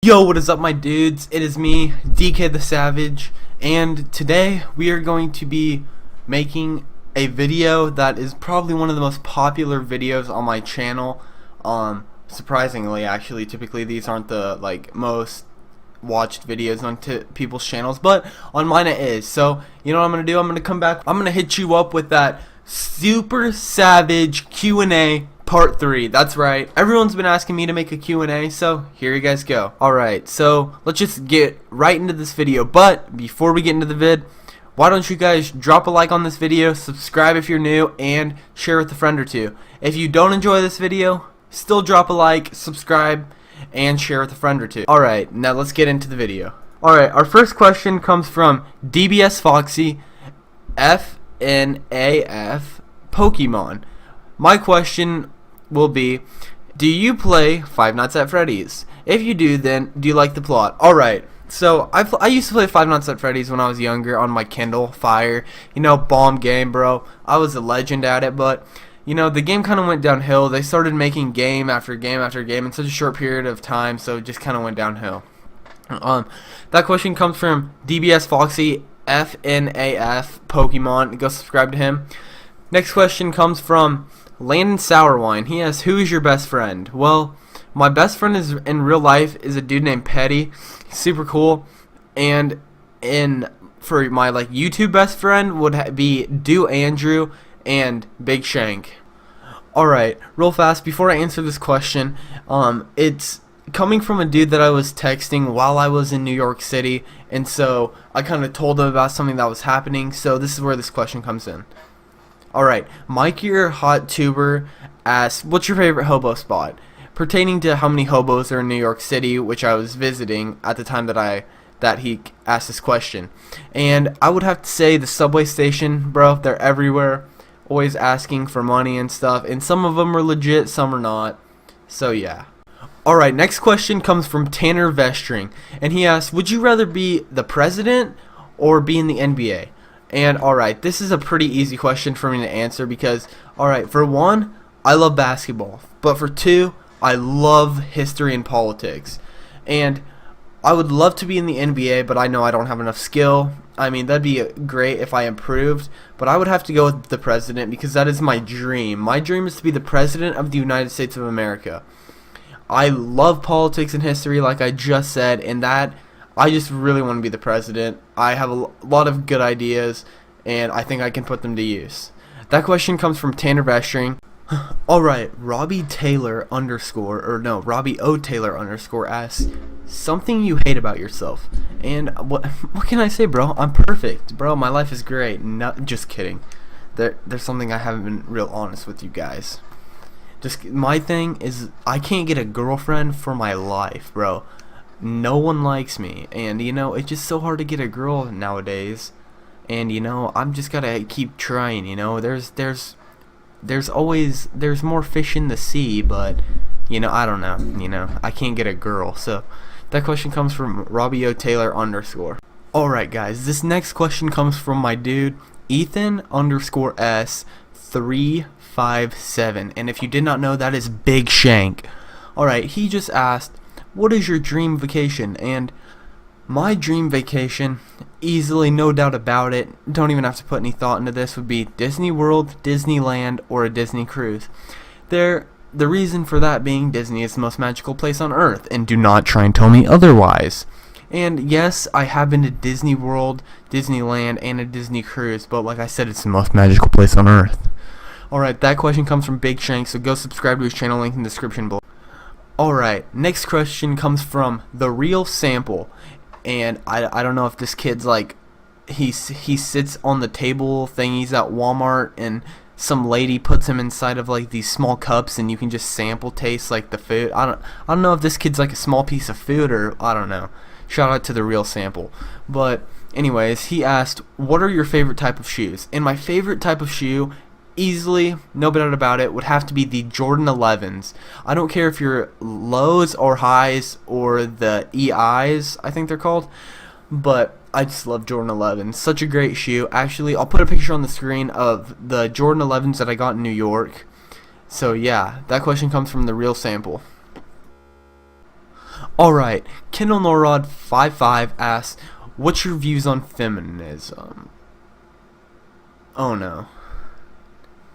Yo, what is up, my dudes? It is me, DK the Savage, and today we are going to be making a video that is probably one of the most popular videos on my channel. Surprisingly, actually, typically these aren't the most watched videos on people's channels, but on mine it is. So you know what I'm gonna do? I'm gonna come back. I'm gonna hit you up with that super savage Q&A part 3. That's right. Everyone's been asking me to make a Q&A, so here you guys go. Alright, so let's just get right into this video. But before we get into the vid, why don't you guys drop a like on this video, subscribe if you're new, and share with a friend or two. If you don't enjoy this video, still drop a like, subscribe, and share with a friend or two. Alright, now let's get into the video. Alright, our first question comes from DBS Foxy FNAF Pokemon. My question will be, do you play Five Nights at Freddy's? If you do, then do you like the plot? Alright, so I used to play Five Nights at Freddy's when I was younger on my Kindle Fire. You know, bomb game, bro. I was a legend at it, but you know, the game kind of went downhill. They started making game after game after game in such a short period of time, so it just kind of went downhill. That question comes from DBS Foxy FNAF Pokemon. Go subscribe to him. Next question comes from Landon Sourwine. He asks, who is your best friend? Well, my best friend is in real life is a dude named Petty. He's super cool. And for my YouTube best friend would be Do Andrew and Big Shank. Alright, real fast before I answer this question, it's coming from a dude that I was texting while I was in New York City, and so I kind of told him about something that was happening, so this is where this question comes in. Alright, Mike your Hot Tuber asks, what's your favorite hobo spot? Pertaining to how many hobos are in New York City, which I was visiting at the time that he asked this question. And I would have to say the subway station, bro. They're everywhere, always asking for money and stuff, and some of them are legit, some are not. So yeah. Alright, next question comes from Tanner Vestring, and he asks, would you rather be the president or be in the NBA? And alright, this is a pretty easy question for me to answer because, alright, for one, I love basketball, but for two, I love history and politics. And I would love to be in the NBA, but I know I don't have enough skill. I mean, that'd be great if I improved, but I would have to go with the president because that is my dream. My dream is to be the president of the United States of America. I love politics and history, like I just said, and that I just really want to be the president. I have a lot of good ideas, and I think I can put them to use. That question comes from Tanner Vestring. Alright, Robbie O Taylor _ asks, something you hate about yourself. And what can I say, bro? I'm perfect, bro. My life is great. No, just kidding. There's something I haven't been real honest with you guys. Just my thing is I can't get a girlfriend for my life, bro. No one likes me, and you know, it's just so hard to get a girl nowadays. And you know, I'm just gotta keep trying. You know, there's more fish in the sea, but you know, I don't know. You know, I can't get a girl. So that question comes from Robbie O Taylor _ Alright guys, this next question comes from my dude Ethan _ S357, and if you did not know, that is Big Shank. Alright, he just asked, what is your dream vacation? And my dream vacation, easily, no doubt about it, don't even have to put any thought into this, would be Disney World, Disneyland, or a Disney cruise. The reason for that being Disney is the most magical place on earth, and do not try and tell me otherwise. And yes, I have been to Disney World, Disneyland, and a Disney cruise, but like I said, it's the most magical place on earth. Alright, that question comes from Big Shank, so go subscribe to his channel, link in the description below. Alright, next question comes from The Real Sample, and I don't know if this kid's he sits on the table thingies at Walmart, and some lady puts him inside of these small cups, and you can just sample taste the food. I don't know if this kid's a small piece of food, or I don't know. Shout out to The Real Sample. But anyways, he asked, what are your favorite type of shoes? And my favorite type of shoe, easily, no doubt about it, would have to be the Jordan 11s. I don't care if you're lows or highs or the EIs, I think they're called, but I just love Jordan 11s. Such a great shoe. Actually, I'll put a picture on the screen of the Jordan 11s that I got in New York. So yeah, that question comes from The Real Sample. Alright, Kendall Norrod 55 asks, what's your views on feminism? Oh no.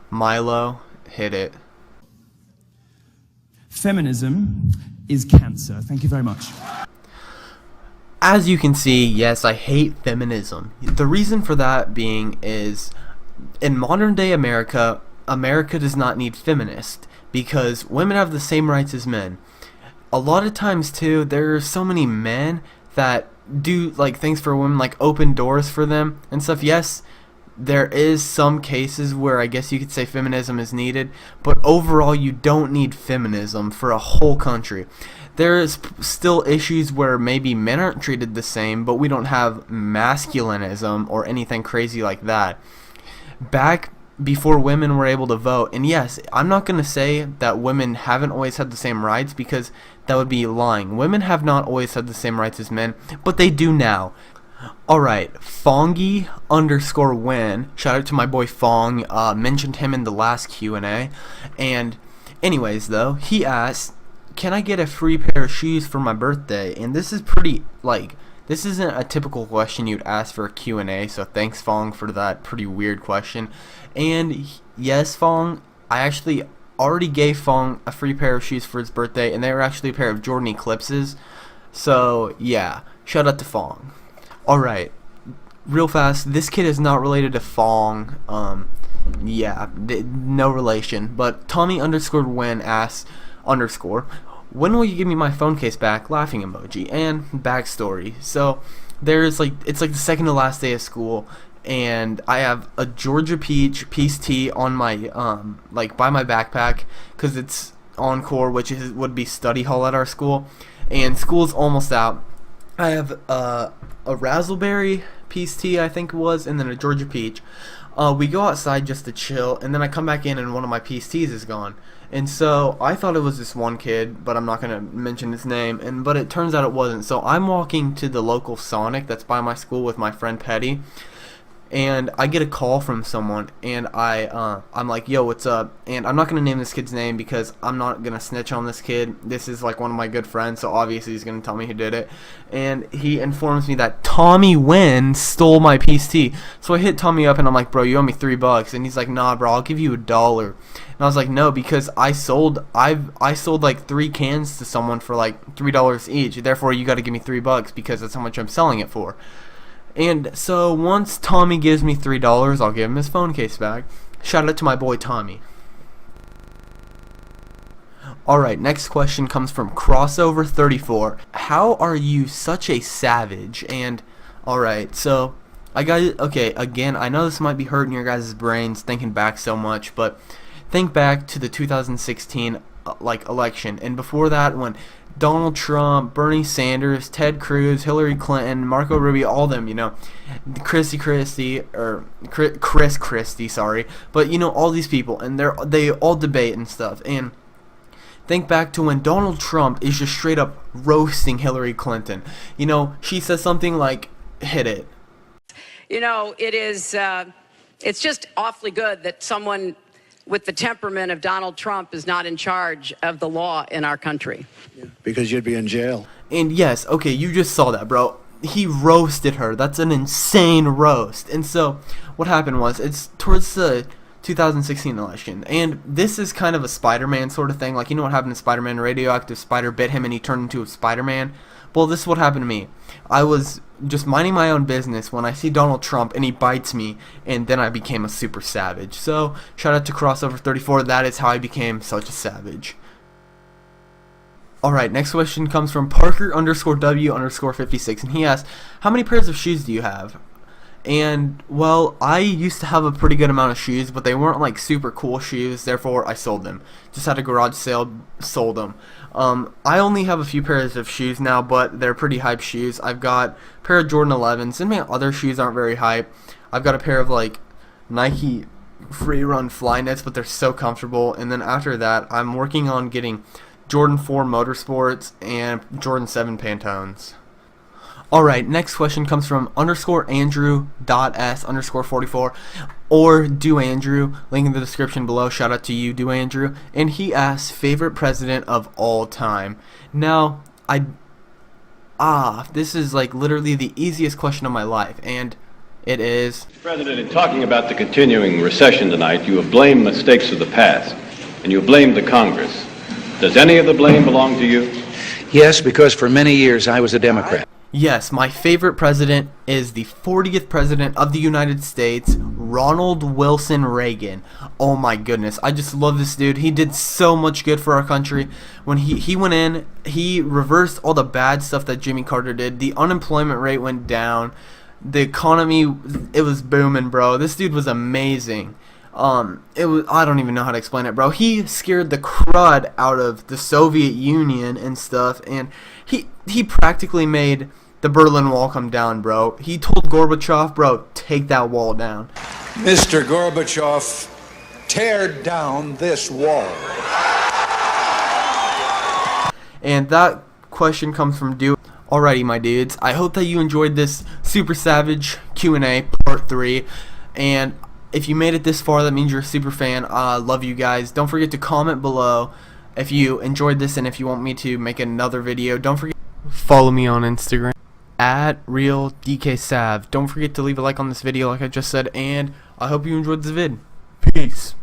Milo, hit it. Feminism is cancer. Thank you very much. As you can see, yes, I hate feminism. The reason for that being is, in modern day America, America does not need feminists because women have the same rights as men. A lot of times too, there are so many men that do like things for women, like open doors for them and stuff. Yes, there is some cases where I guess you could say feminism is needed, but overall you don't need feminism for a whole country. There is still issues where maybe men aren't treated the same, but we don't have masculinism or anything crazy like that. Back before women were able to vote, and yes, I'm not going to say that women haven't always had the same rights because that would be lying. Women have not always had the same rights as men, but they do now. Alright, Fongy underscore win. Shout out to my boy Fong. Mentioned him in the last Q&A. And anyways though, he asked, can I get a free pair of shoes for my birthday? And this is pretty, like, this isn't a typical question you'd ask for a Q&A, so thanks Fong for that pretty weird question. And yes, Fong, I actually already gave Fong a free pair of shoes for his birthday, and they were actually a pair of Jordan Eclipses. So yeah, shout out to Fong. Alright, real fast, this kid is not related to Fong, yeah, no relation, but Tommy underscore Win asks, underscore, when will you give me my phone case back, laughing emoji, and backstory. So, there's like, it's like the second to last day of school, and I have a Georgia Peach Peace Tea on my, like, by my backpack, because it's Encore, which would be study hall at our school, and school's almost out. I have a Razzleberry Peace Tea, I think it was, and then a Georgia Peach. We go outside just to chill, and then I come back in and one of my Peace Teas is gone. And so I thought it was this one kid, but I'm not going to mention his name, but it turns out it wasn't. So I'm walking to the local Sonic that's by my school with my friend Petty, and I get a call from someone, and I'm like, yo, what's up? And I'm not going to name this kid's name because I'm not going to snitch on this kid. This is like one of my good friends, so obviously he's going to tell me who did it. And he informs me that Tommy Wynn stole my Peace Tea. So I hit Tommy up and I'm like, bro, you owe me $3. And he's like, nah, bro, I'll give you $1. And I was like, no, because I sold like 3 cans to someone for like $3 each. Therefore, you got to give me $3 because that's how much I'm selling it for. And so once Tommy gives me $3, I'll give him his phone case back. Shout out to my boy Tommy. Alright, next question comes from Crossover34. How are you such a savage? And alright, so okay, again, I know this might be hurting your guys' brains thinking back so much, but think back to the 2016 election, and before that when Donald Trump, Bernie Sanders, Ted Cruz, Hillary Clinton, Marco Rubio, all them, you know, Chris Christie, sorry, but you know, all these people, and they all debate and stuff, and think back to when Donald Trump is just straight up roasting Hillary Clinton. You know, she says something like, hit it. You know, it's just awfully good that someone with the temperament of Donald Trump is not in charge of the law in our country. Yeah, because you'd be in jail. And yes, okay, you just saw that, bro. He roasted her. That's an insane roast. And so what happened was, it's towards the 2016 election, and this is kind of a Spider-Man sort of thing. Like, you know what happened to Spider-Man? Radioactive spider bit him and he turned into a Spider-Man. Well, this is what happened to me. I was just minding my own business when I see Donald Trump and he bites me, and then I became a super savage. So, shout out to Crossover34. That is how I became such a savage. Alright, next question comes from Parker underscore W underscore 56, and he asks, how many pairs of shoes do you have? And, well, I used to have a pretty good amount of shoes, but they weren't like super cool shoes, therefore I sold them. Just had a garage sale, sold them. I only have a few pairs of shoes now, but they're pretty hype shoes. I've got a pair of Jordan 11s, and my other shoes aren't very hype. I've got a pair of like Nike Free Run Flyknits, but they're so comfortable. And then after that, I'm working on getting Jordan 4 Motorsports and Jordan 7 Pantones. Alright, next question comes from underscore Andrew.s underscore 44 or Do Andrew, link in the description below. Shout out to you, Do Andrew. And he asks, favorite president of all time. Now, This is like literally the easiest question of my life, and it is... President, in talking about the continuing recession tonight, you have blamed mistakes of the past, and you have blamed the Congress. Does any of the blame belong to you? Yes, because for many years I was a Democrat. Yes, my favorite president is the 40th president of the United States, Ronald Wilson Reagan. Oh my goodness, I just love this dude. He did so much good for our country. When he went in, he reversed all the bad stuff that Jimmy Carter did. The unemployment rate went down. The economy, it was booming, bro. This dude was amazing. I don't even know how to explain it, bro. He scared the crud out of the Soviet Union and stuff, and he practically made the Berlin Wall come down, bro. He told Gorbachev, bro, take that wall down. Mr. Gorbachev, tear down this wall. And that question comes from Dude. Alrighty, my dudes. I hope that you enjoyed this Super Savage Q&A Part 3. And if you made it this far, that means you're a super fan. Love you guys. Don't forget to comment below if you enjoyed this and if you want me to make another video. Don't forget to follow me on Instagram at RealDKSav. Don't forget to leave a like on this video like I just said, and I hope you enjoyed this vid. Peace.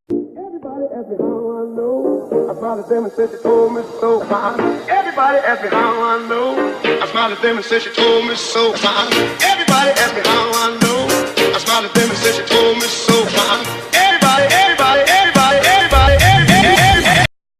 Everybody ask me how I know. I smiled at them and said she told me so. Everybody ask me how I know. I smiled at them and said she told me so. Everybody ask me how I know. I smiled at them and said she told me so.